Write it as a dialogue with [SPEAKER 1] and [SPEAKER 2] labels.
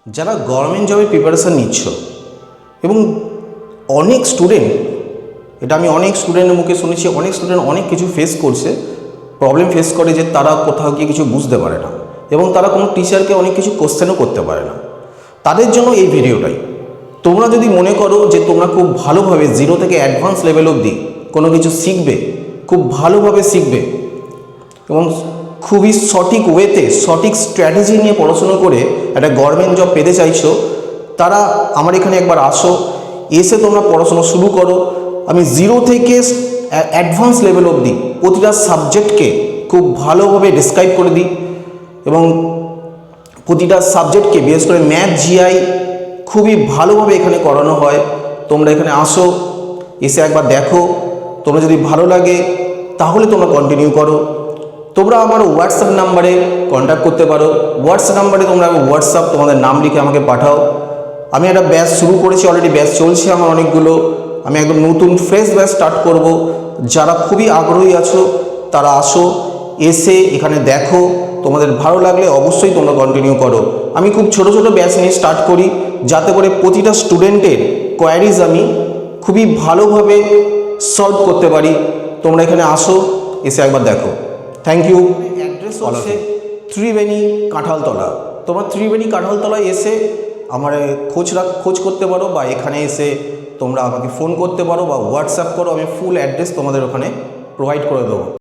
[SPEAKER 1] যারা গভর্নমেন্ট জবের প্রিপারেশান নিচ্ছ এবং অনেক স্টুডেন্ট, এটা আমি অনেক স্টুডেন্টের মুখে শুনেছি, অনেক স্টুডেন্ট অনেক কিছু ফেস করছে, প্রবলেম ফেস করে যে তারা কোথাও গিয়ে কিছু বুঝতে পারে না এবং তারা কোনো টিচারকে অনেক কিছু কোশ্চেনও করতে পারে না। তাদের জন্য এই ভিডিওটাই। তোমরা যদি মনে করো যে তোমরা খুব ভালোভাবে জিরো থেকে অ্যাডভান্স লেভেল অবধি কোনো কিছু শিখবে, খুব ভালোভাবে শিখবে এবং খুবই সঠিক ওয়েতে সঠিক স্ট্র্যাটেজি নিয়ে পড়াশুনো করে একটা গভর্নমেন্ট জব পেতে চাইছো, তারা আমার এখানে একবার আসো, এসে তোমরা পড়াশোনা শুরু করো। আমি জিরো থেকে অ্যাডভান্স লেভেল অবধি প্রতিটা সাবজেক্টকে খুব ভালোভাবে ডিসক্রাইব করে দিই এবং প্রতিটা সাবজেক্টকে বিশেষ করে ম্যাথ, জিআই খুবই ভালোভাবে এখানে করানো হয়। তোমরা এখানে আসো, এসে একবার দেখো, তোমরা যদি ভালো লাগে তাহলে তোমরা কন্টিনিউ করো। তোমরা আমার হোয়াটসঅ্যাপ নাম্বারে কন্ট্যাক্ট করতে পারো। হোয়াটসঅ্যাপ নাম্বারে তোমরা তোমাদের নাম লিখে আমাকে পাঠাও। আমি একটা ব্যাচ শুরু করেছি, অলরেডি ব্যাচ চলছে আমার অনেকগুলো। আমি একদম নতুন ফ্রেশ ব্যাচ স্টার্ট করব। যারা খুবই আগ্রহী আছো তারা আসো, এসে এখানে দেখো, তোমাদের ভালো লাগলে অবশ্যই তোমরা কন্টিনিউ করো। আমি খুব ছোট ছোট ব্যাচ নিয়ে স্টার্ট করি যাতে করে প্রতিটা স্টুডেন্টের কোয়ারিজ আমি খুবই ভালোভাবে সলভ করতে পারি। তোমরা এখানে আসো, এসে একবার দেখো। Thank you. অ্যাড্রেস হচ্ছে ত্রিবেণী কাঁঠালতলা। তোমরা ত্রিবেণী কাঁঠালতলায় এসে আমার খোঁজ করতে পারো বা এখানে এসে তোমরা আমাকে ফোন করতে পারো বা হোয়াটসঅ্যাপ করো। আমি ফুল অ্যাড্রেস তোমাদের ওখানে প্রোভাইড করে দেবো।